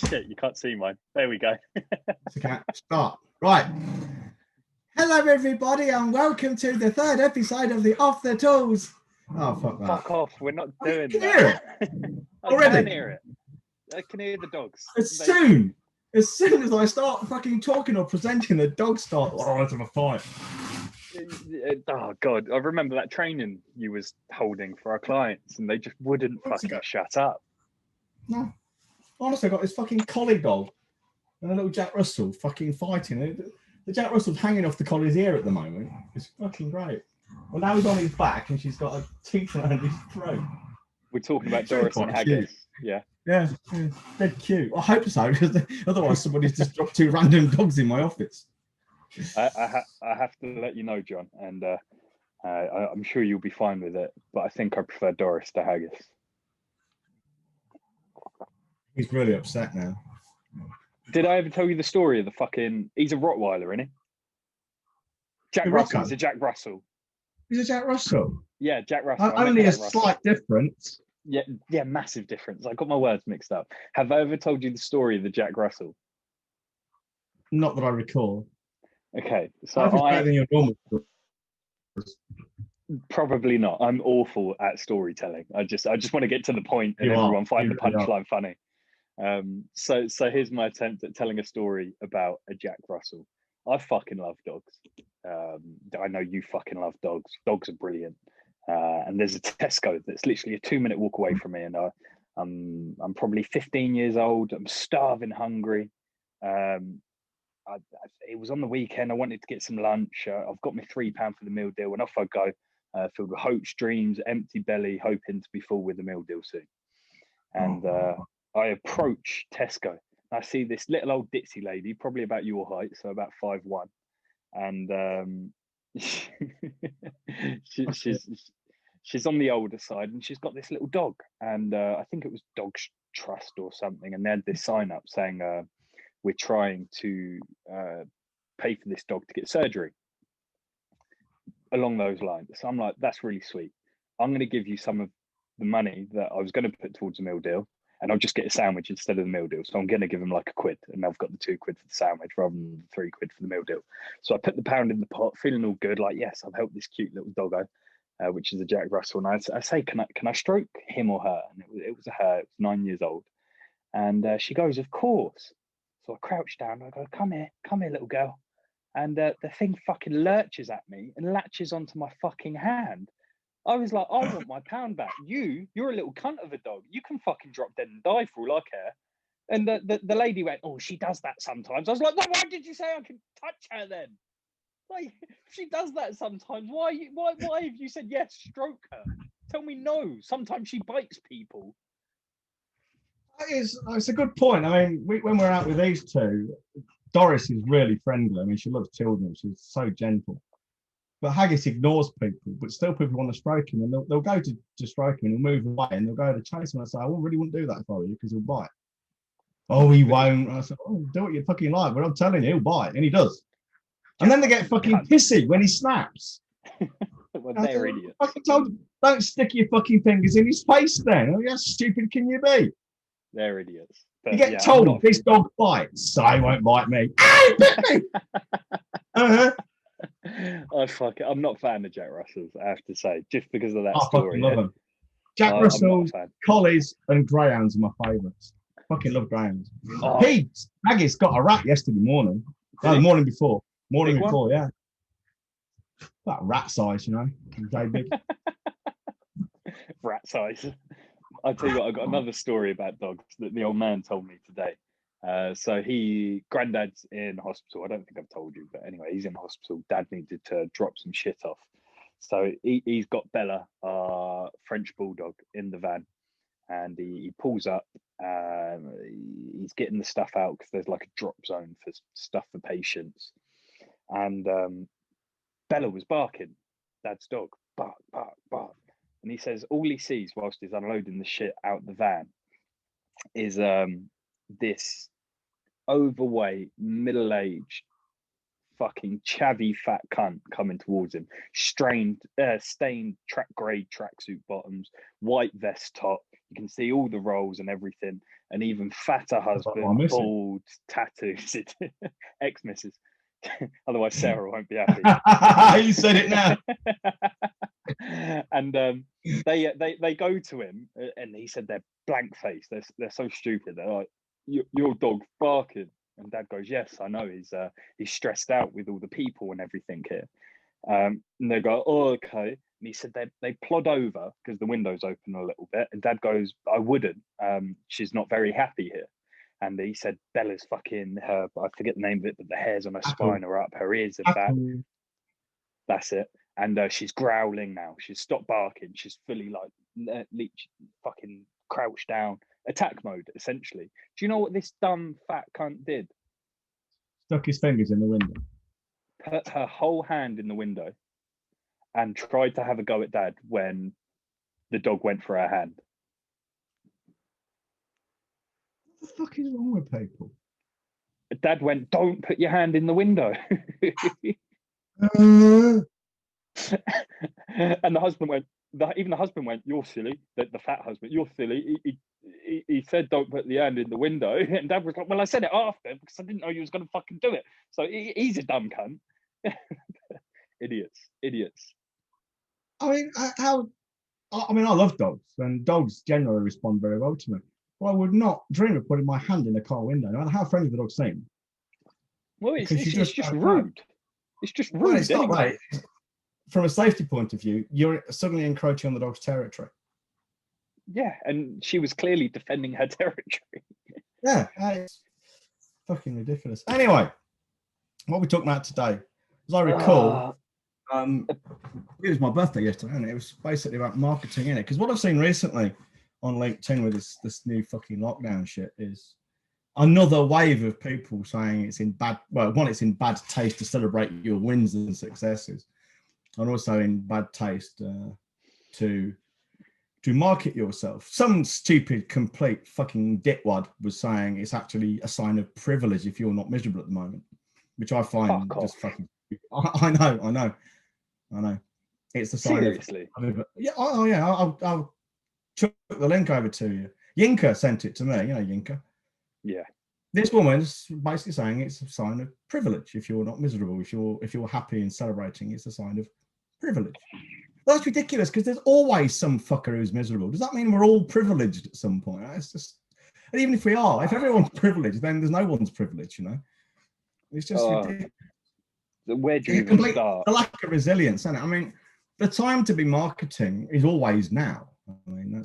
Shit, you can't see mine. There we go. Okay, start. Right. Hello, everybody, and welcome to the third episode of the Off the Tools. Oh, fuck that. Fuck off. We're not doing can that. Hear it. I Already? can hear it. I can hear the dogs. As soon as I start fucking talking or presenting, the dogs start to have a fight. Oh, God. I remember that training you was holding for our clients, and they just wouldn't fucking shut up. No. Honestly, I got this fucking collie dog and a little Jack Russell fucking fighting. The Jack Russell's hanging off the collie's ear at the moment. It's fucking great. Well, now he's on his back and she's got a teeth around his throat. We're talking about Doris and Haggis. Cute. Yeah, dead cute. I hope so, because otherwise somebody's just dropped two random dogs in my office. I have to let you know, John, and I'm sure you'll be fine with it, but I think I prefer Doris to Haggis. He's really upset now. Did I ever tell you the story of the fucking... He's a Rottweiler, isn't he? Jack Russell. He's a Jack Russell. He's a Jack Russell? Yeah, Jack Russell. Only a slight difference. Yeah, massive difference. I got my words mixed up. Have I ever told you the story of the Jack Russell? Not that I recall. Okay, so better than your normal story. Probably not. I'm awful at storytelling. I just want to get to the point and everyone find the punchline funny. So here's my attempt at telling a story about a Jack Russell. I fucking love dogs. I know you fucking love dogs. Dogs are brilliant. And there's a Tesco that's literally a 2-minute walk away from me, and I'm probably 15 years old. I'm starving hungry. It was on the weekend. I wanted to get some lunch. I've got my £3 for the meal deal, and off I go, filled with hopes, dreams, empty belly, hoping to be full with the meal deal soon. And I approach Tesco. I see this little old ditzy lady, probably about your height, so about 5'1", and she's on the older side, and she's got this little dog, and I think it was Dogs Trust or something, and they had this sign up saying, we're trying to pay for this dog to get surgery, along those lines. So I'm like, that's really sweet. I'm going to give you some of the money that I was going to put towards a meal deal, and I'll just get a sandwich instead of the meal deal. So I'm going to give them like £1, and I've got the £2 for the sandwich rather than the £3 for the meal deal. So I put the £1 in the pot, feeling all good, like, yes, I've helped this cute little doggo, which is a Jack Russell. And I say, can I stroke him or her? And it was a her. It was 9 years old. And she goes, of course. So I crouch down. I go, come here, little girl. And the thing fucking lurches at me and latches onto my fucking hand. I was like, I want my £1 back. You're a little cunt of a dog. You can fucking drop dead and die for all I care. And the lady went, oh, she does that sometimes. I was like, well, why did you say I can touch her then? Like, if she does that sometimes, why have you said yes, stroke her? Tell me no. Sometimes she bites people. It's a good point. I mean, when we're out with these two, Doris is really friendly. I mean, she loves children. She's so gentle. But Haggis ignores people, but still people want to stroke him, and they'll go to stroke him and he'll move away, and they'll go to chase him and say, I really wouldn't do that if I were you, because he'll bite. Oh, he won't. I said, oh, do what you fucking like, but I'm telling you, he'll bite, and he does. And then they get fucking pissy when he snaps. Well, they're idiots. I fucking told them, don't stick your fucking fingers in his face then. How stupid can you be? They're idiots. But you get told this dog bites, so he won't bite me. Ah, he bit me! I'm not a fan of Jack Russells, I have to say, just because of that I story. Fucking love them. Jack Russells, collies, and greyhounds are my favourites. Fucking love greyhounds. Haggis got a rat yesterday morning. No, the morning before. Yeah. That rat size, you know. Very big. Rat size. I'll tell you what, I got another story about dogs that the old man told me today. So granddad's in hospital. I don't think I've told you, but anyway, he's in hospital. Dad needed to drop some shit off. So he's got Bella, our French bulldog, in the van, and he pulls up. He's getting the stuff out because there's like a drop zone for stuff for patients. And Bella was barking, Dad's dog, bark, bark, bark. And he says all he sees whilst he's unloading the shit out the van is this overweight, middle-aged, fucking chavvy fat cunt coming towards him. Stained grey tracksuit bottoms, white vest top. You can see all the rolls and everything. And even fatter husband, bald, tattoos, ex-missus. Otherwise, Sarah won't be happy. You said it now. And they go to him, and he said they're blank faced. They're so stupid. They're like, your dog's barking. And Dad goes, yes, I know. He's stressed out with all the people and everything here. And they go, oh, okay. And he said they plod over because the window's open a little bit. And Dad goes, I wouldn't. She's not very happy here. And he said Bella's fucking her. I forget the name of it, but the hairs on her spine are up. Her ears are back. That's it. And she's growling now. She's stopped barking. She's fully like fucking crouched down. Attack mode, essentially. Do you know what this dumb fat cunt did? Stuck his fingers in the window. Put her whole hand in the window and tried to have a go at Dad when the dog went for her hand. What the fuck is wrong with people? Dad went, don't put your hand in the window. And the husband went, even the husband went, you're silly. The fat husband, you're silly. He said, don't put the hand in the window. And Dad was like, well, I said it after because I didn't know you was going to fucking do it. So he's a dumb cunt. Idiots. I mean, I love dogs, and dogs generally respond very well to me. But I would not dream of putting my hand in a car window, no matter how friendly the dog seems. Well, it's just rude. It's just rude. Well, it's not right. From a safety point of view, you're suddenly encroaching on the dog's territory. Yeah, and she was clearly defending her territory. Yeah, it's fucking ridiculous. Anyway, what we're talking about today, as I recall, it was my birthday yesterday, and it was basically about marketing in it. Because what I've seen recently on LinkedIn with this new fucking lockdown shit is another wave of people saying it's in bad taste to celebrate your wins and successes, and also in bad taste to market yourself. Some stupid, complete fucking dickwad was saying it's actually a sign of privilege if you're not miserable at the moment, which I find just fucking. I know. It's a sign. Seriously? Yeah. Oh yeah. I'll chuck the link over to you. Yinka sent it to me. You know Yinka. Yeah. This woman's basically saying it's a sign of privilege if you're not miserable. If you're happy and celebrating, it's a sign of privilege. Well, that's ridiculous because there's always some fucker who's miserable. Does that mean we're all privileged at some point? It's just, and even if we are, if everyone's privileged, then there's no one's privilege, you know? It's just ridiculous. Where do you even start? The lack of resilience, isn't it? I mean, the time to be marketing is always now. I mean,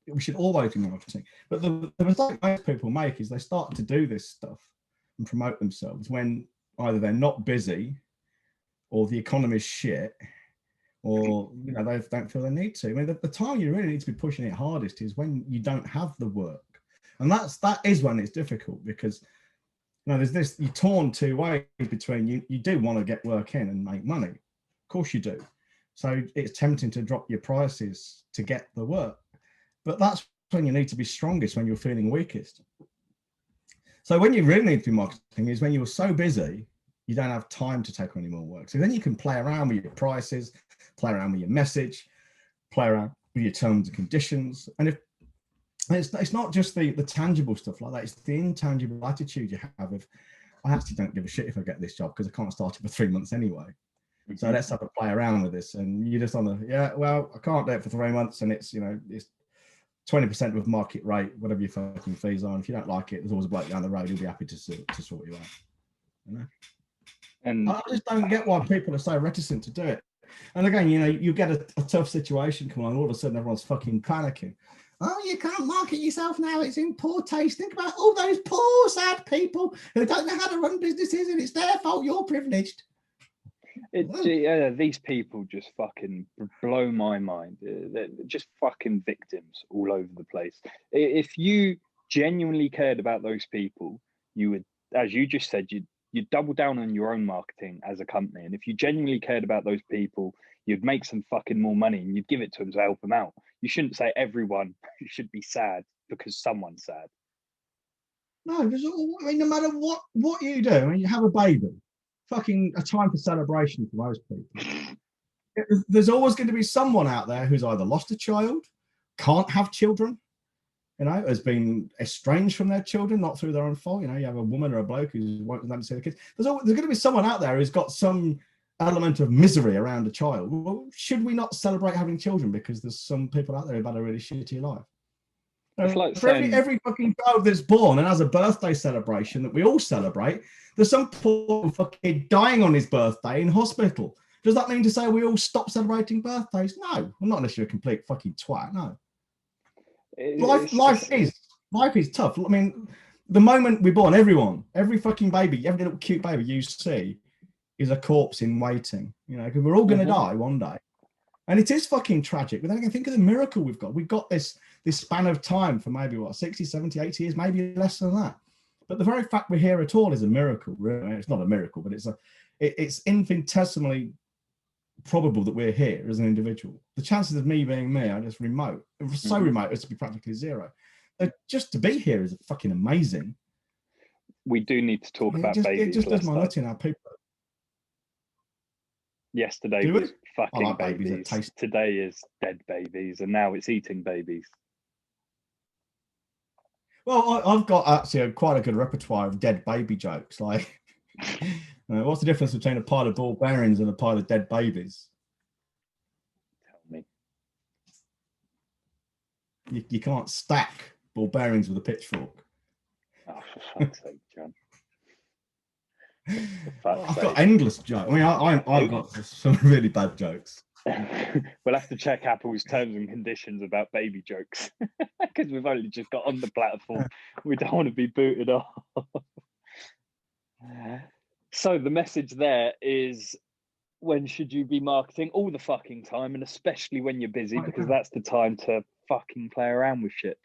we should always be marketing. But the mistake most people make is they start to do this stuff and promote themselves when either they're not busy or the economy's shit, or they don't feel they need to. I mean, the time you really need to be pushing it hardest is when you don't have the work, and that is when it's difficult because there's this, you're torn two ways between you do want to get work in and make money, of course you do. So it's tempting to drop your prices to get the work, but that's when you need to be strongest, when you're feeling weakest. So when you really need to be marketing is when you're so busy you don't have time to take on any more work. So then you can play around with your prices, play around with your message, play around with your terms and conditions. And if it's not just the tangible stuff like that, it's the intangible attitude you have of, I actually don't give a shit if I get this job because I can't start it for 3 months anyway. Mm-hmm. So let's have a play around with this. And you're just on I can't do it for 3 months, and it's 20% of market rate, whatever your fucking fees are. And if you don't like it, there's always a bloke down the road who'll be happy to sort you out. You know? And I just don't get why people are so reticent to do it. And again, you get a tough situation come on, all of a sudden everyone's fucking panicking. Oh, you can't market yourself now. It's in poor taste. Think about all those poor, sad people who don't know how to run businesses, and it's their fault. You're privileged. These people just fucking blow my mind. They're just fucking victims all over the place. If you genuinely cared about those people, you would, as you just said, you'd double down on your own marketing as a company. And if you genuinely cared about those people, you'd make some fucking more money and you'd give it to them to help them out. You shouldn't say everyone should be sad because someone's sad. No, no matter what you do, you have a baby. fucking a time for celebration for most people. There's always going to be someone out there who's either lost a child, can't have children, has been estranged from their children, not through their own fault. You have a woman or a bloke who won't let them see the kids. There's going to be someone out there who's got some element of misery around a child. Well, should we not celebrate having children because there's some people out there who've had a really shitty life? It's like for every fucking child that's born and has a birthday celebration that we all celebrate, there's some poor fucking dying on his birthday in hospital. Does that mean to say we all stop celebrating birthdays? No, I'm not unless you're a complete fucking twat. No. Life is tough. I mean, the moment we're born, every fucking baby, every little cute baby you see is a corpse in waiting. Because we're all going to die one day, and it is fucking tragic. But then again, think of the miracle we've got. We've got this span of time for maybe 60, 70, 80 years, maybe less than that. But the very fact we're here at all is a miracle. Really, it's not a miracle, but it's infinitesimally probable that we're here as an individual. The chances of me being me are just remote. So remote as to be practically zero. Just to be here is fucking amazing. We do need to talk about babies. It just does my nut in our people. Yesterday was fucking babies. Today is dead babies, and now it's eating babies. Well, I've got actually quite a good repertoire of dead baby jokes. Like, what's the difference between a pile of ball bearings and a pile of dead babies? Tell me. You can't stack ball bearings with a pitchfork. Oh, for fuck's sake, John. I've got endless jokes. I mean, I've got some really bad jokes. We'll have to check Apple's terms and conditions about baby jokes because we've only just got on the platform. We don't want to be booted off. So the message there is, when should you be marketing? All the fucking time, and especially when you're busy, because that's the time to fucking play around with shit.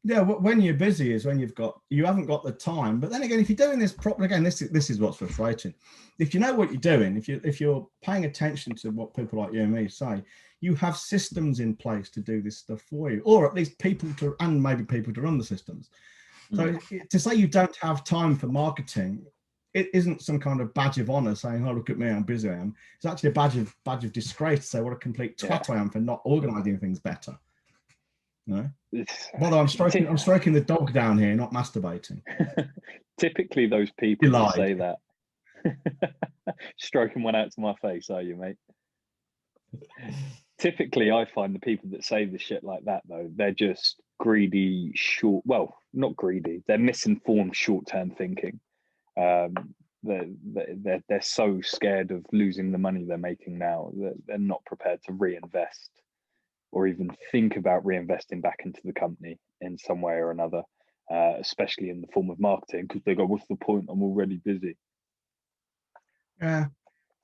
Yeah, when you're busy is when you haven't got the time. But then again, if you're doing this properly, again, this is what's frustrating. If you know what you're doing, if you're paying attention to what people like you and me say, you have systems in place to do this stuff for you, or at least people to run the systems. So to say you don't have time for marketing, it isn't some kind of badge of honor saying, "Oh, look at me, I'm busy." I am. It's actually a badge of disgrace to say what a complete twat I am for not organizing things better. No. Although I'm stroking the dog down here, not masturbating. Typically, those people that say that. Stroking one out to my face, are you, mate? Typically, I find the people that say the shit like that, though, they're just greedy, not greedy. They're misinformed, short-term thinking. They're so scared of losing the money they're making now that they're not prepared to reinvest, or even think about reinvesting back into the company in some way or another, especially in the form of marketing, because they go, "What's the point? I'm already busy." Yeah.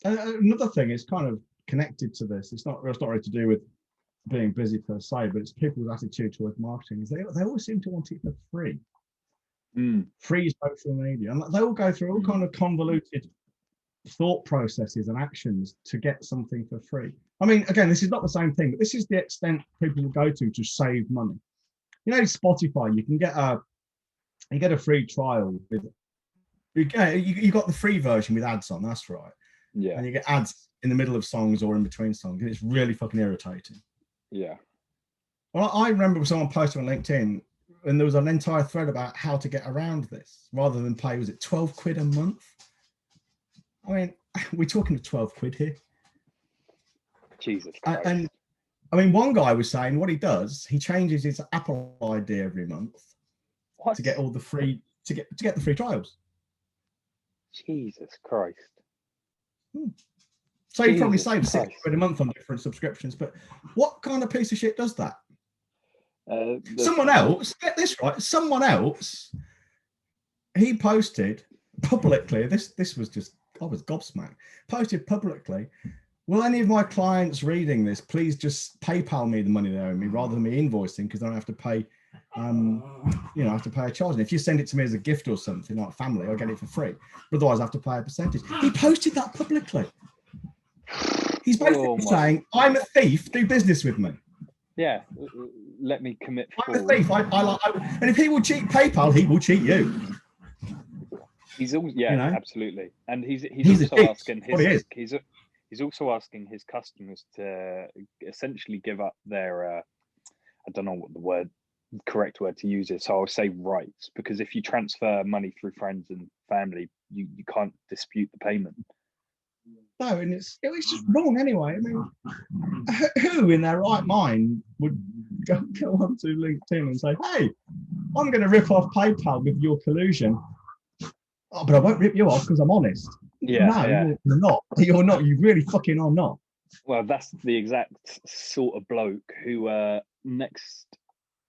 Another thing is kind of connected to this. It's not really to do with being busy per se, but it's people's attitude towards marketing. Is they always seem to want it for free. Free social media, and they all go through all kind of convoluted thought processes and actions to get something for free. I mean, again, this is not the same thing, but this is the extent people will go to save money. Spotify, you can get a free trial with you got the free version with ads on. That's right. Yeah. And you get ads in the middle of songs or in between songs, and it's really fucking irritating. Yeah. Well, I remember someone posted on LinkedIn, and there was an entire thread about how to get around this rather than pay. Was it 12 quid a month? I mean, we're talking to 12 quid here. Jesus Christ. And I mean, one guy was saying what he does, he changes his Apple ID every month to get all the free to get the free trials. Jesus Christ. So you probably save 6 quid a month on different subscriptions, but what kind of piece of shit does that? Someone else, get this right, he posted publicly, this was just, I was gobsmacked, posted publicly, "Will any of my clients reading this please just PayPal me the money they owe me rather than me invoicing, because I don't have to pay I have to pay a charge. And if you send it to me as a gift or something, like family, I'll get it for free. But otherwise I have to pay a percentage." He posted that publicly. He's basically saying, "I'm a thief, do business with me." Yeah, let me commit. I'm a thief. And if he will cheat PayPal, he will cheat you. He's all, You know, absolutely, and he's he's a also dick. asking What he is. he's also asking his customers to essentially give up their I don't know what the correct word to use is, so I'll say rights, because if you transfer money through friends and family, you can't dispute the payment. No, and it was just wrong anyway. I mean, who in their right mind would go onto LinkedIn and say, "Hey, I'm going to rip off PayPal with your collusion. Oh, but I won't rip you off because I'm honest." No, you're not. You're not. You really fucking are not. Well, that's the exact sort of bloke who next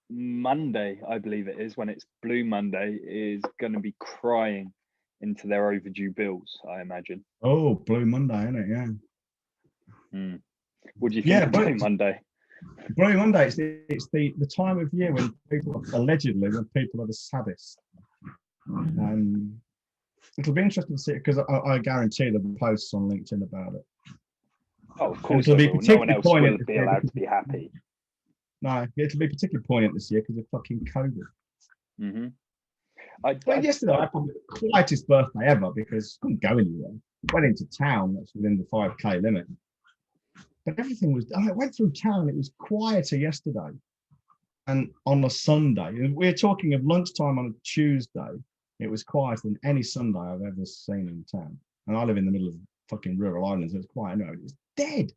Monday, I believe it is, when it's Blue Monday, is going to be crying into their overdue bills, I imagine. Oh, Blue Monday, isn't it? Yeah. What do you think of Blue Monday? Blue Monday, it's the time of year when people allegedly are the saddest. It'll be interesting to see it, because I guarantee there'll be posts on LinkedIn about it. Oh, of course. No one else will be allowed to be happy. No, it'll be particularly poignant this year because of fucking COVID. Mm-hmm. Yesterday I had the quietest birthday ever because I couldn't go anywhere. Went into town that's within the 5K limit. But everything was, I went through town, it was quieter yesterday. And on a Sunday, and we're talking of lunchtime on a Tuesday, it was quieter than any Sunday I've ever seen in town. And I live in the middle of fucking rural Ireland, so it's quiet. No, it was dead.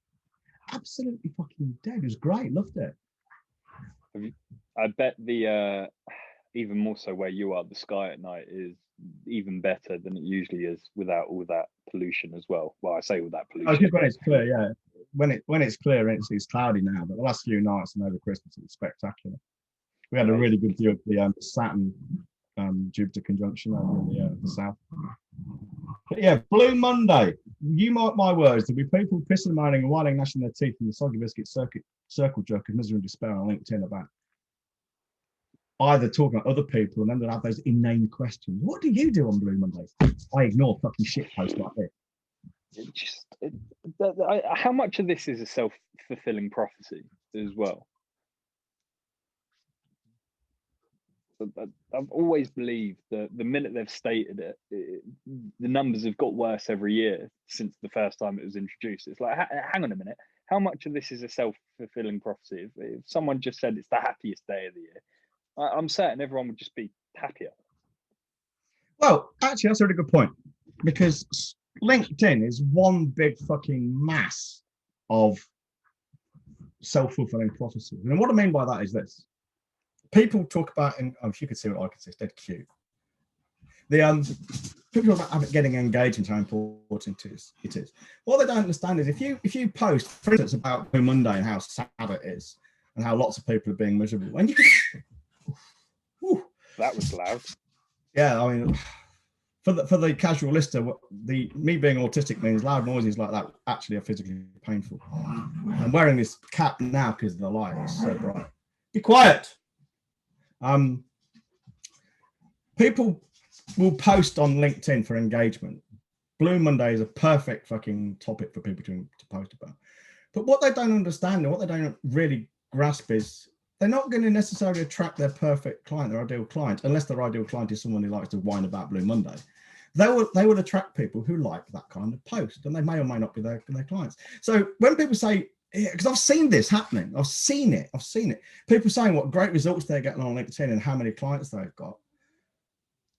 Absolutely fucking dead. It was great. Loved it. I bet the even more so where you are, the sky at night is even better than it usually is without all that pollution as well. Well, I say all that pollution. Just when it's clear, yeah. When it's clear, it's cloudy now. But the last few nights and over Christmas, it was spectacular. We had a really good view of the Saturn Jupiter conjunction over in the south. But yeah, Blue Monday. You mark my words, there'll be people pissing, moaning, and whining, gnashing their teeth in the soggy biscuit circle jerk of misery and despair on LinkedIn about either talking about other people, and then they'll have those inane questions. What do you do on Blue Monday? I ignore fucking shit posts like this. How much of this is a self-fulfilling prophecy as well? I've always believed that the minute they've stated it, the numbers have got worse every year since the first time it was introduced. It's like, hang on a minute, how much of this is a self-fulfilling prophecy? If someone just said it's the happiest day of the year, I'm certain everyone would just be happier. Well, actually, that's a really good point, because LinkedIn is one big fucking mass of self-fulfilling prophecies. And what I mean by that is this. People talk about, and if you could see what I could see, it's dead cute. People talk about getting engagement, how important it is. What they don't understand is if you post, for instance, about Blue Monday and how sad it is, and how lots of people are being miserable, and you can, that was loud. Yeah, I mean, for the casual listener, me being autistic means loud noises like that actually are physically painful. I'm wearing this cap now because the light is so bright. Be quiet. People will post on LinkedIn for engagement. Blue Monday is a perfect fucking topic for people to post about. But what they don't understand and what they don't really grasp is they're not going to necessarily attract their perfect client, their ideal client, unless their ideal client is someone who likes to whine about Blue Monday. They will attract people who like that kind of post, and they may or may not be their clients. So when people say, because I've seen this happening, I've seen it. People saying what great results they're getting on LinkedIn and how many clients they've got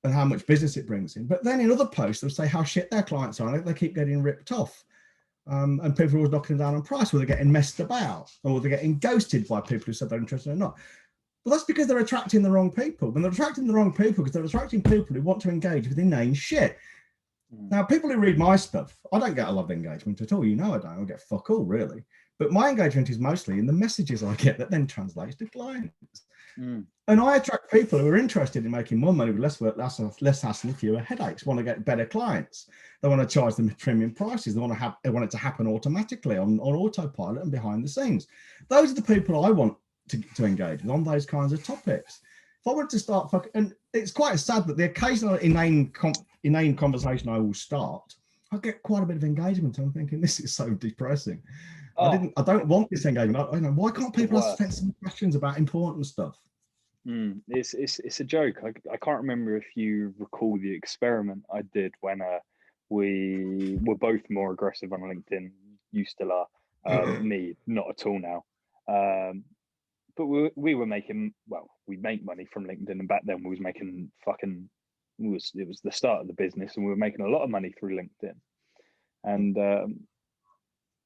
and how much business it brings in. But then in other posts, they'll say how shit their clients are and they keep getting ripped off. And people are always knocking them down on price, or they're getting messed about, or they're getting ghosted by people who said they're interested or not. But that's because they're attracting the wrong people. And they're attracting the wrong people because they're attracting people who want to engage with inane shit. Now, people who read my stuff, I don't get a lot of engagement at all. You know I don't. I get fuck all, really. But my engagement is mostly in the messages I get that then translates to clients. And I attract people who are interested in making more money with less work, less hassle, and fewer headaches, want to get better clients. They want to charge them premium prices. They want it to happen automatically on autopilot and behind the scenes. Those are the people I want to engage with on those kinds of topics. If I wanted to start and it's quite sad that the occasional inane conversation I will start, I get quite a bit of engagement. I'm thinking, this is so depressing. I don't want this engagement. Why can't people ask sensible questions about important stuff? It's a joke. I can't remember if you recall the experiment I did when we were both more aggressive on LinkedIn. You still are. Me, not at all now. But we were making, well, we make money from LinkedIn, and back then we was making fucking, it was the start of the business, and we were making a lot of money through LinkedIn. And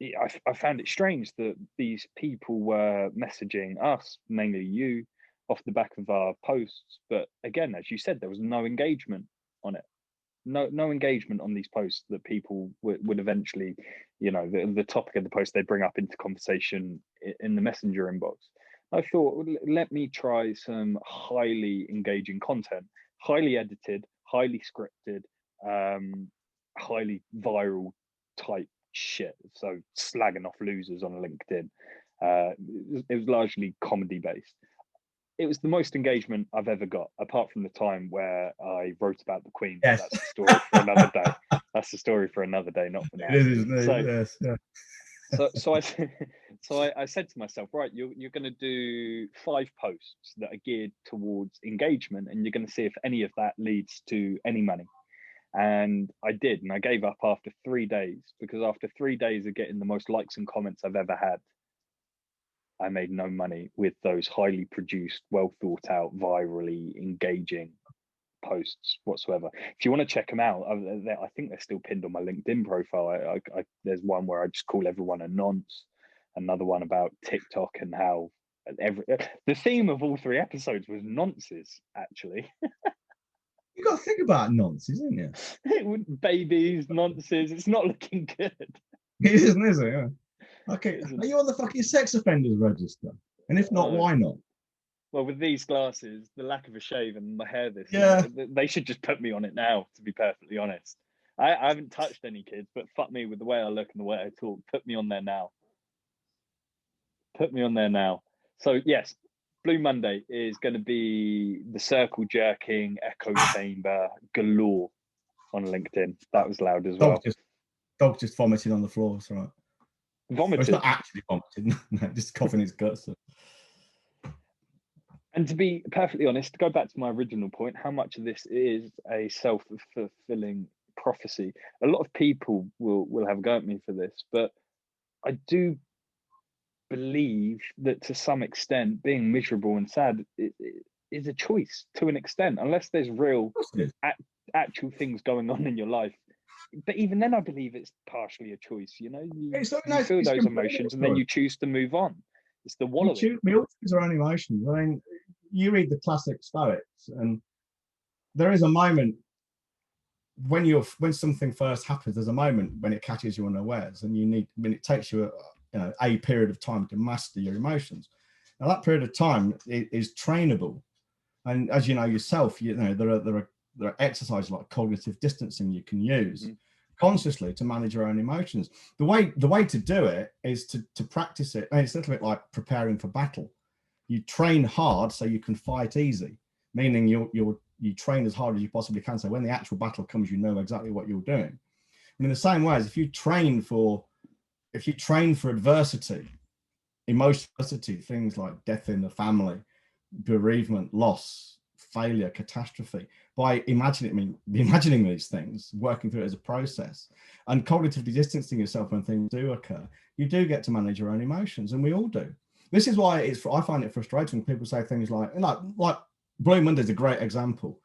I found it strange that these people were messaging us, mainly you, off the back of our posts. But again, as you said, there was no engagement on it. No engagement on these posts that people would eventually, the topic of the post they bring up into conversation in the messenger inbox. I thought, let me try some highly engaging content, highly edited, highly scripted, highly viral type shit. So slagging off losers on LinkedIn. It was largely comedy based. It was the most engagement I've ever got, apart from the time where I wrote about the Queen. Yes. That's the story for another day. That's the story for another day, not for now. It is, yes, yeah. So I said to myself, right, you're going to do 5 posts that are geared towards engagement, and you're going to see if any of that leads to any money. And I did, and I gave up after 3 days, because after 3 days of getting the most likes and comments I've ever had, I made no money with those highly produced, well thought out, virally engaging posts whatsoever. If you want to check them out, I think they're still pinned on my LinkedIn profile. There's one where I just call everyone a nonce, another one about TikTok and how the theme of all 3 episodes was nonces, actually. You got to think about nonsense, isn't it? Babies, nonces. It's not looking good. It isn't, is it? Yeah. Okay, are you on the fucking sex offenders register? And if not, why not? Well, with these glasses, the lack of a shave and my hair, they should just put me on it now, to be perfectly honest. I haven't touched any kids, but fuck me with the way I look and the way I talk. Put me on there now. Put me on there now. So, yes, Blue Monday is going to be the circle jerking, echo chamber galore on LinkedIn. That was loud as well. Dog just vomiting on the floor, that's right. Vomited. Well, it's not actually vomiting, no, just coughing his guts. And to be perfectly honest, to go back to my original point, how much of this is a self-fulfilling prophecy? A lot of people will have a go at me for this, but I do believe that to some extent, being miserable and sad is a choice to an extent, unless there's real actual things going on in your life. But even then, I believe it's partially a choice. You feel those emotions and then you choose to move on. It's the wallowing. We all choose our own emotions. I mean, you read the classic Stoics, and there is a moment when something first happens. There's a moment when it catches you unawares, and it takes you a period of time to master your emotions. Now, that period of time is trainable, and as you know yourself, there are exercises like cognitive distancing you can use consciously to manage your own emotions. The way to do it is to practice it. And it's a little bit like preparing for battle. You train hard so you can fight easy, meaning you train as hard as you possibly can. So when the actual battle comes, you know exactly what you're doing. And in the same way as if you train for adversity, emotional adversity, things like death in the family, bereavement, loss, failure, catastrophe, by imagining these things, working through it as a process, and cognitively distancing yourself when things do occur, you do get to manage your own emotions, and we all do. This is why I find it frustrating when people say things like Blue Monday is a great example.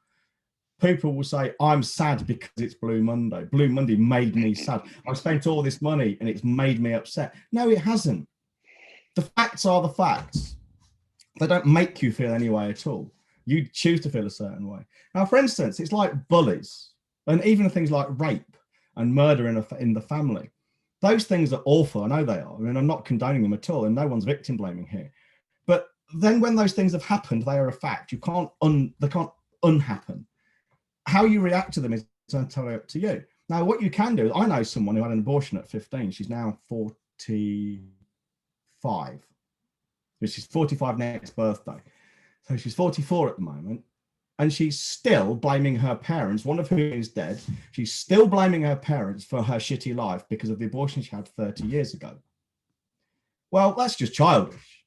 People will say, I'm sad because it's Blue Monday. Blue Monday made me sad. I've spent all this money and it's made me upset. No, it hasn't. The facts are the facts. They don't make you feel any way at all. You choose to feel a certain way. Now, for instance, it's like bullies and even things like rape and murder in the family. Those things are awful. I know they are. I mean, I'm not condoning them at all, and no one's victim blaming here. But then when those things have happened, they are a fact. They can't unhappen. How you react to them is entirely up to you. Now, what you can do, I know someone who had an abortion at 15. She's now 45. She's 45 next birthday. So she's 44 at the moment. And she's still blaming her parents, one of whom is dead. She's still blaming her parents for her shitty life because of the abortion she had 30 years ago. Well, that's just childish.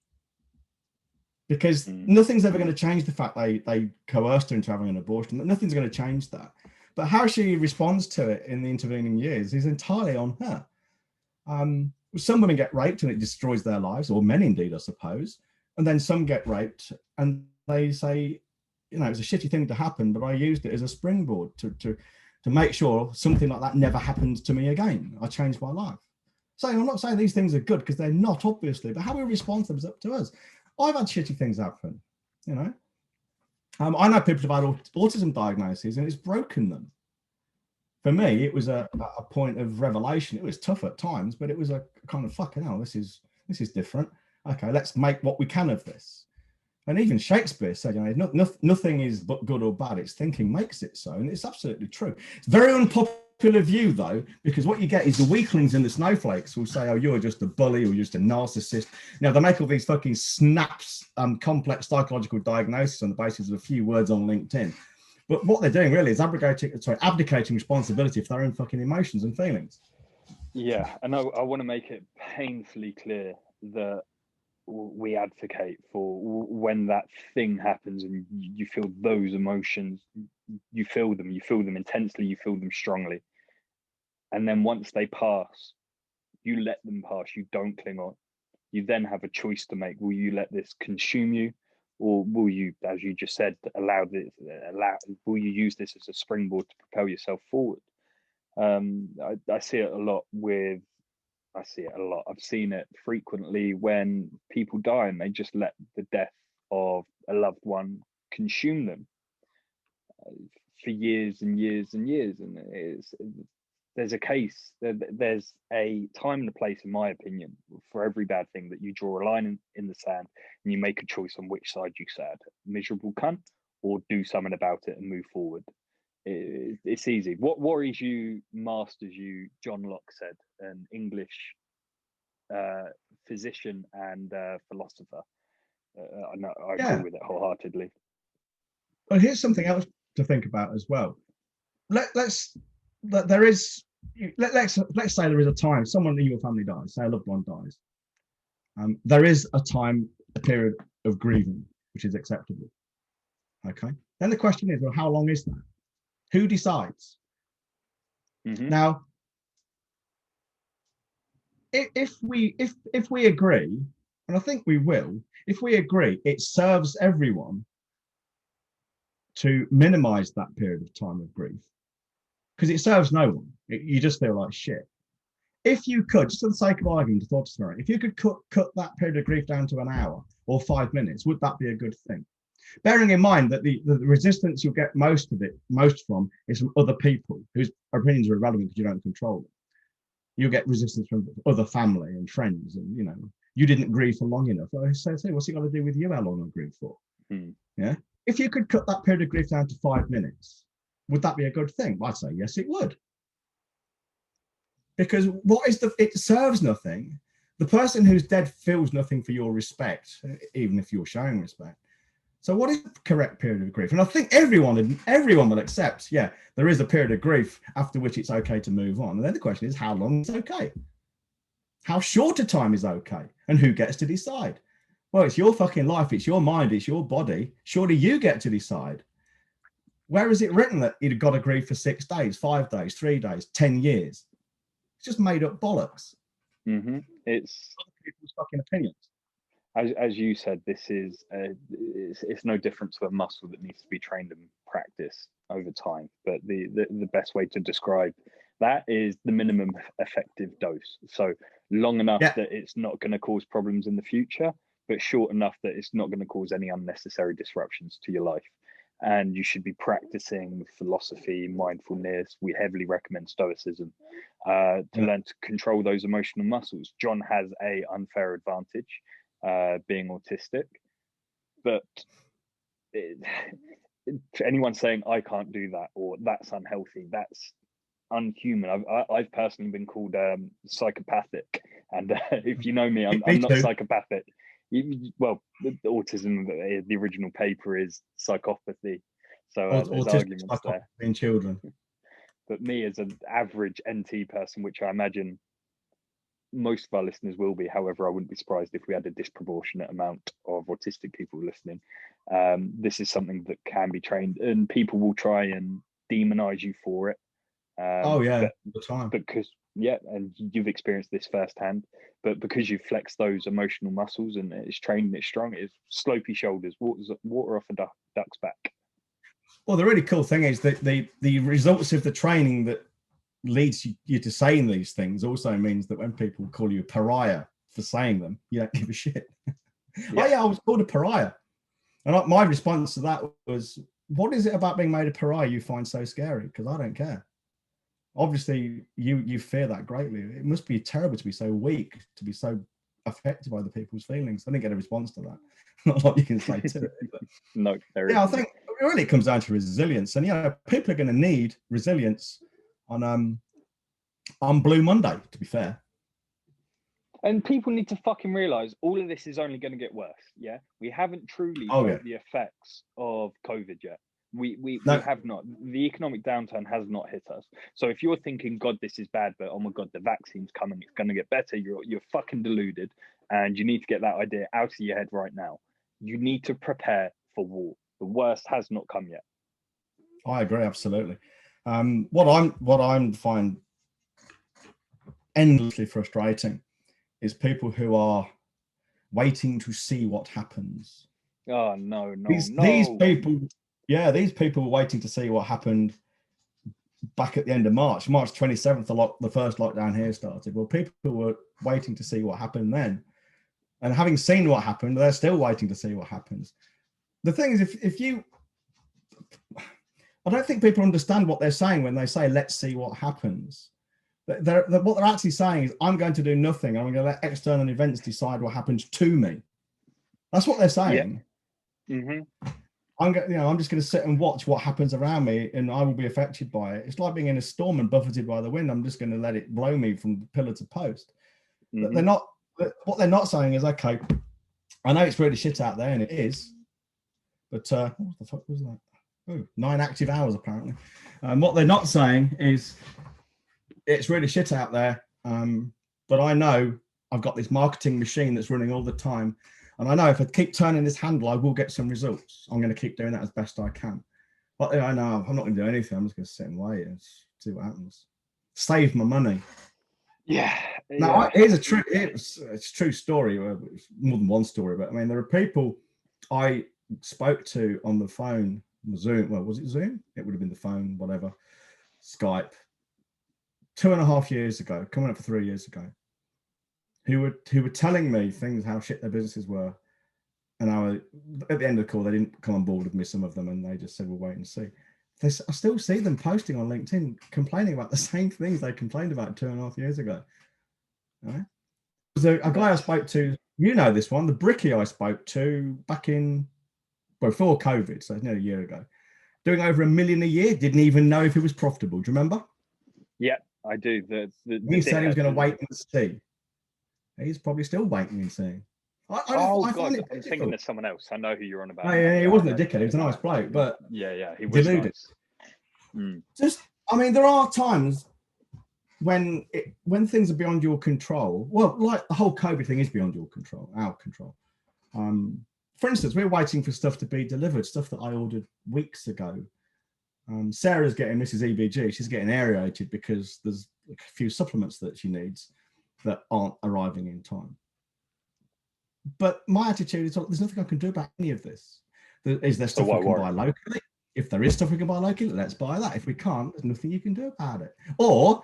because nothing's ever going to change the fact they coerced her into having an abortion. Nothing's going to change that. But how she responds to it in the intervening years is entirely on her. Some women get raped and it destroys their lives, or men indeed, I suppose. And then some get raped and they say, you know, it's a shitty thing to happen, but I used it as a springboard to make sure something like that never happens to me again. I changed my life. So I'm not saying these things are good, because they're not, obviously, but how we respond to them is up to us. I've had shitty things happen, you know. I know people have had autism diagnoses and it's broken them. For me, it was a point of revelation. It was tough at times, but it was a kind of fucking hell, this is different. Okay, let's make what we can of this. And even Shakespeare said, you know, nothing is but good or bad. It's thinking makes it so. And it's absolutely true. It's a very unpopular view, though, because what you get is the weaklings and the snowflakes will say, oh, you're just a bully or you're just a narcissist. Now, they make all these fucking snaps, complex psychological diagnoses on the basis of a few words on LinkedIn. But what they're doing really is abdicating responsibility for their own fucking emotions and feelings. Yeah, and I want to make it painfully clear that we advocate for when that thing happens and you feel those emotions, you feel them intensely, you feel them strongly. And then once they pass, you let them pass, you don't cling on. You then have a choice to make. Will you let this consume you? Or will you, as you just said, will you use this as a springboard to propel yourself forward? I see it a lot. I've seen it frequently when people die and they just let the death of a loved one consume them for years and years and years. And there's a time and a place, in my opinion, for every bad thing, that you draw a line in the sand and you make a choice on which side you sad, miserable cunt, or do something about it and move forward. It's easy. What worries you masters you, John Locke said, an English physician and philosopher. I agree with it wholeheartedly. Well, here's something else to think about as well. Let's say there is a time someone in your family dies, say a loved one dies. There is a period of grieving, which is acceptable. Okay. Then the question is, well, how long is that? Who decides? Mm-hmm. Now, if we agree, and I think we will, if we agree, it serves everyone to minimize that period of time of grief, because it serves no one. You just feel like shit. If you could, just for the sake of argument, if you could cut that period of grief down to an hour or 5 minutes, would that be a good thing? Bearing in mind that the resistance you'll get most from is from other people whose opinions are irrelevant because you don't control them. You'll get resistance from other family and friends, and you know, you didn't grieve for long enough. I say, what's it got to do with you? How long I grieve for? Yeah. If you could cut that period of grief down to 5 minutes, would that be a good thing? I'd say yes, it would. Because it serves nothing. The person who's dead feels nothing for your respect, even if you're showing respect. So what is the correct period of grief? And I think everyone will accept, yeah, there is a period of grief after which it's okay to move on. And then the question is, how long is okay? How short a time is okay? And who gets to decide? Well, it's your fucking life. It's your mind. It's your body. Surely you get to decide. Where is it written that you've got to grieve for 6 days, 5 days, 3 days, 10 years? It's just made up bollocks. Mm-hmm. It's other people's fucking opinions. As you said, this is it's no different to a muscle that needs to be trained and practiced over time. But the best way to describe that is the minimum effective dose. So long enough that it's not going to cause problems in the future, but short enough that it's not going to cause any unnecessary disruptions to your life. And you should be practicing philosophy, mindfulness. We heavily recommend stoicism to learn to control those emotional muscles. John has an unfair advantage being autistic, but anyone saying I can't do that or that's unhealthy, that's unhuman. I've personally been called psychopathic, and if you know me, I'm not psychopathic. Well, the autism, the original paper is psychopathy, so there's arguments there in children. But me as an average NT person, which I imagine most of our listeners will be. However, I wouldn't be surprised if we had a disproportionate amount of autistic people listening. This is something that can be trained, and people will try and demonize you for it. All the time. Because and you've experienced this firsthand, but because you flex those emotional muscles and it's trained and it's strong, it's slopey shoulders, water off a duck's back. Well, the really cool thing is that the results of the training that leads you to saying these things also means that when people call you a pariah for saying them, you don't give a shit. Oh yeah, I was called a pariah. And my response to that was, what is it about being made a pariah you find so scary? Because I don't care. Obviously, you fear that greatly. It must be terrible to be so weak, to be so affected by the people's feelings. I didn't get a response to that. Not a lot you can say to it. No, I think it really comes down to resilience. And people are going to need resilience on Blue Monday, to be fair. And people need to fucking realize all of this is only going to get worse. Yeah, we haven't truly felt the effects of COVID yet. We have not. The economic downturn has not hit us. So if you're thinking, God, this is bad, but oh my God, the vaccine's coming, it's going to get better, you're fucking deluded, and you need to get that idea out of your head right now. You need to prepare for war. The worst has not come yet. I agree, absolutely. What I'm find endlessly frustrating is people who are waiting to see what happens. Oh no. These people. Yeah, these people were waiting to see what happened back at the end of March 27th, the first lockdown here started. Well, people were waiting to see what happened then. And having seen what happened, they're still waiting to see what happens. The thing is, if you... I don't think people understand what they're saying when they say, let's see what happens. What they're actually saying is, I'm going to do nothing. I'm going to let external events decide what happens to me. That's what they're saying. Yeah. Mm-hmm. I'm just going to sit and watch what happens around me, and I will be affected by it. It's like being in a storm and buffeted by the wind. I'm just going to let it blow me from pillar to post. Mm-hmm. What they're not saying is, okay, I know it's really shit out there, and it is, but what the fuck was that? Oh, 9 active hours apparently. What they're not saying is, it's really shit out there, but I know I've got this marketing machine that's running all the time. And I know if I keep turning this handle, I will get some results. I'm going to keep doing that as best I can. But I know I'm not going to do anything. I'm just going to sit and wait and see what happens. Save my money. Yeah. Now, here's it's a true story. It's more than one story, but I mean, there are people I spoke to on the phone, Zoom. Well, was it Zoom? It would have been the phone, whatever. Skype. 2.5 years ago, coming up for 3 years ago. Who were telling me things, how shit their businesses were. And at the end of the call, they didn't come on board with me, some of them, and they just said, we'll wait and see. I still see them posting on LinkedIn, complaining about the same things they complained about 2.5 years ago. All right? So a guy I spoke to, this one, the brickie I spoke to back in, before COVID, so it's nearly a year ago, doing over $1 million a year, didn't even know if it was profitable. Do you remember? Yeah, I do. He said he was going to wait and see. He's probably still waiting and seeing. I find it I'm thinking of someone else. I know who you're on about. No, yeah, he wasn't a dickhead. He was a nice bloke, but he was deluded. Nice. There are times when things are beyond your control. Well, like the whole COVID thing is beyond your control, our control. For instance, we're waiting for stuff to be delivered, stuff that I ordered weeks ago. Sarah's getting Mrs. EBG. She's getting aerated because there's a few supplements that she needs that aren't arriving in time. But my attitude is, there's nothing I can do about any of this. Is there stuff we can buy locally? If there is stuff we can buy locally, let's buy that. If we can't, there's nothing you can do about it. Or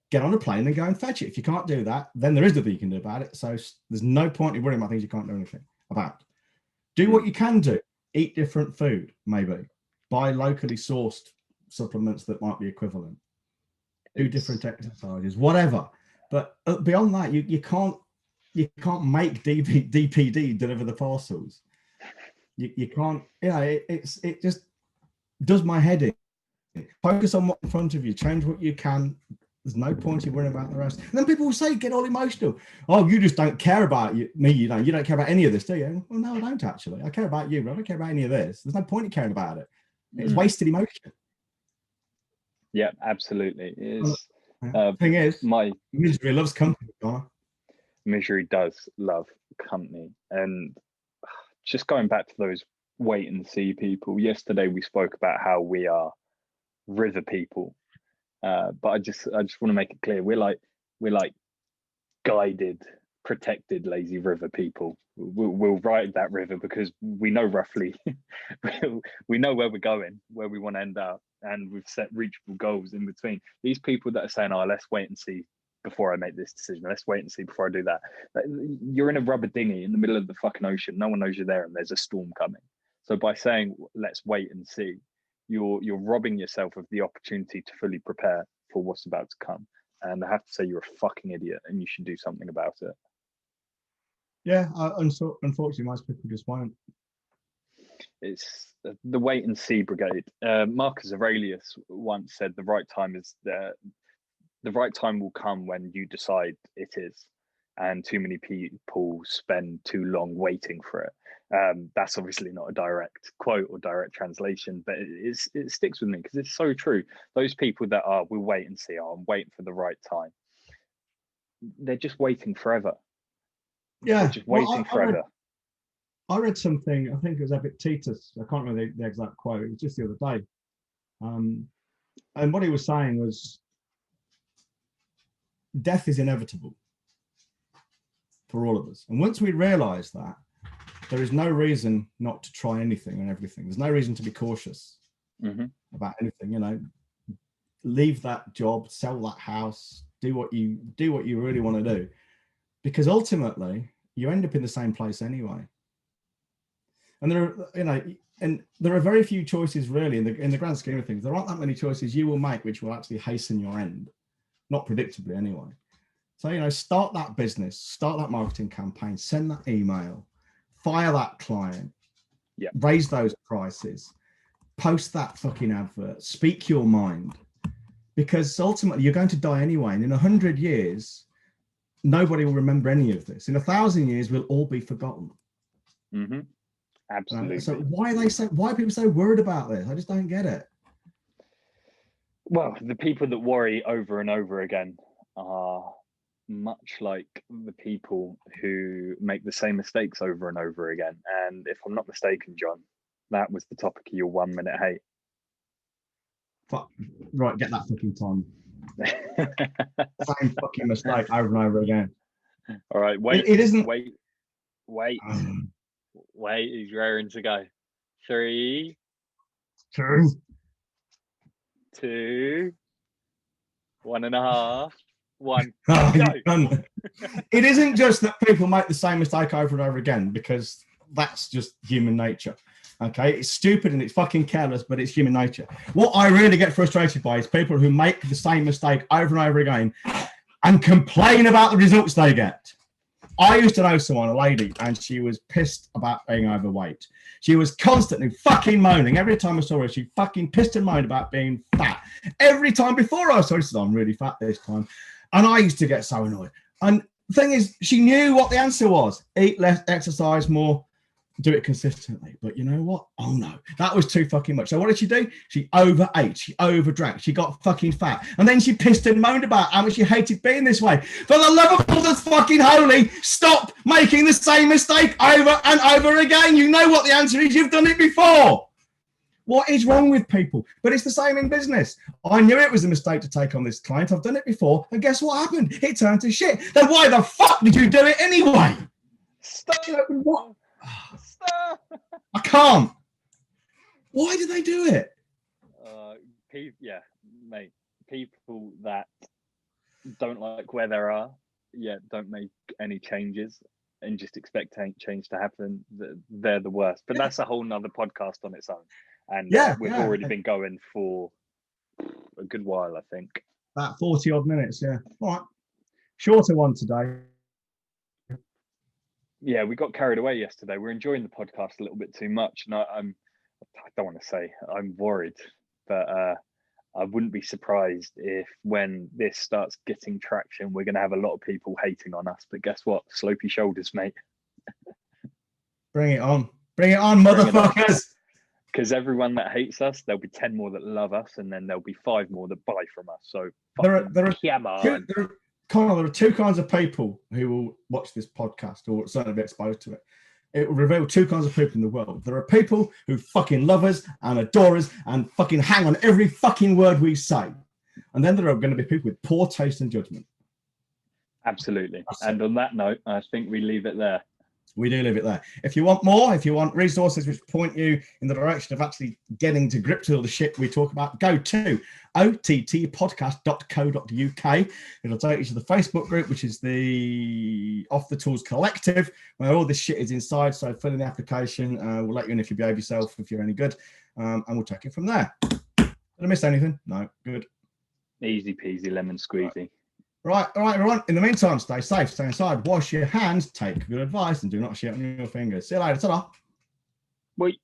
get on a plane and go and fetch it. If you can't do that, then there is nothing you can do about it. So there's no point in worrying about things you can't do anything about. Do what you can do. Eat different food, maybe. Buy locally sourced supplements that might be equivalent. Do different exercises, whatever. But beyond that, you can't make DPD deliver the parcels. You can't. It just does my head in. Focus on what's in front of you. Change what you can. There's no point in worrying about the rest. And then people will say, get all emotional. Oh, you just don't care about me. You don't care about any of this, do you? Well, no, I don't actually. I care about you, but I don't care about any of this. There's no point in caring about it. It's wasted emotion. Yeah, absolutely. It is. Thing is, my misery loves company, Connor. misery does love company. And just going back to those wait and see people. Yesterday we spoke about how we are river people, but I just want to make it clear we're like guided, protected, lazy river people. We'll ride that river because we know roughly, we know where we're going, where we want to end up, and we've set reachable goals in between. These people that are saying, "Oh, let's wait and see before I make this decision. Let's wait and see before I do that." You're in a rubber dinghy in the middle of the fucking ocean. No one knows you're there, and there's a storm coming. So by saying, "Let's wait and see," you're robbing yourself of the opportunity to fully prepare for what's about to come. And I have to say, you're a fucking idiot, and you should do something about it. Yeah, unfortunately, most people just won't. It's the wait and see brigade. Marcus Aurelius once said, "The right time is the right time will come when you decide it is." And too many people spend too long waiting for it. That's obviously not a direct quote or direct translation, but it sticks with me because it's so true. Those people that we'll wait and see, I'm waiting for the right time. They're just waiting forever. Yeah, they're just waiting forever. I read something, I think it was Epictetus, I can't remember the exact quote, it was just the other day. And what he was saying was, death is inevitable for all of us. And once we realise that, there is no reason not to try anything and everything. There's no reason to be cautious about anything, you know. Leave that job, sell that house, do what you really want to do. Because ultimately, you end up in the same place anyway. And there are very few choices really in the grand scheme of things. There aren't that many choices you will make which will actually hasten your end, not predictably anyway. So, you know, start that business, start that marketing campaign, send that email, fire that client, raise those prices, post that fucking advert, speak your mind, because ultimately you're going to die anyway. And in 100 years, nobody will remember any of this. In 1,000 years, we'll all be forgotten. Absolutely. So why are people so worried about this? I just don't get it. Well, the people that worry over and over again are much like the people who make the same mistakes over and over again. And if I'm not mistaken, John, that was the topic of your 1 minute hate. Fuck. Right, get that fucking time. Same fucking mistake over and over again. All right, wait. It isn't. Wait. He's raring to go. 3, 2, 1.5, 1. Go. It isn't just that people make the same mistake over and over again, because that's just human nature. Okay, it's stupid and it's fucking careless, but it's human nature. What I really get frustrated by is people who make the same mistake over and over again and complain about the results they get. I used to know someone, a lady, and she was pissed about being overweight. She was constantly fucking moaning. Every time I saw her, she fucking pissed and moaned about being fat. Every time before I saw her, she said, "I'm really fat this time." And I used to get so annoyed. And the thing is, she knew what the answer was. Eat less, exercise more, do it consistently. But you know what? Oh no, that was too fucking much. So what did she do? She overate, she overdrank, she got fucking fat. And then she pissed and moaned about how much she hated being this way. For the love of all that's fucking holy, stop making the same mistake over and over again. You know what the answer is. You've done it before. What is wrong with people? But it's the same in business. I knew it was a mistake to take on this client. I've done it before. And guess what happened? It turned to shit. Then why the fuck did you do it anyway? Stop. What? Stop. I can't. Why do they do it? Mate. People that don't like where they are, don't make any changes and just expect change to happen. They're the worst. But that's a whole nother podcast on its own. And we've already been going for a good while, I think. About 40 odd minutes, yeah. All right. Shorter one today. Yeah, we got carried away yesterday. We're enjoying the podcast a little bit too much. And I don't want to say I'm worried, but I wouldn't be surprised if when this starts getting traction, we're going to have a lot of people hating on us. But guess what? Slopey shoulders, mate. Bring it on. Bring it on, motherfuckers. Because everyone that hates us, there'll be 10 more that love us, and then there'll be 5 more that buy from us. So there are Connor, there are two kinds of people who will watch this podcast or certainly be exposed to it. It will reveal two kinds of people in the world. There are people who fucking love us and adore us and fucking hang on every fucking word we say. And then there are going to be people with poor taste and judgment. Absolutely. And on that note, I think we leave it there. We do leave it there. If you want more, if you want resources which point you in the direction of actually getting to grips with all the shit we talk about, go to ottpodcast.co.uk. It'll take you to the Facebook group, which is the Off the Tools Collective, where all this shit is inside. So fill in the application. We'll let you in if you behave yourself, if you're any good. And we'll take it from there. Did I miss anything? No. Good. Easy peasy, lemon squeezy. Right, all right, everyone. In the meantime, stay safe, stay inside, wash your hands, take good advice, and do not shit on your fingers. See you later. Ta-da. Bye.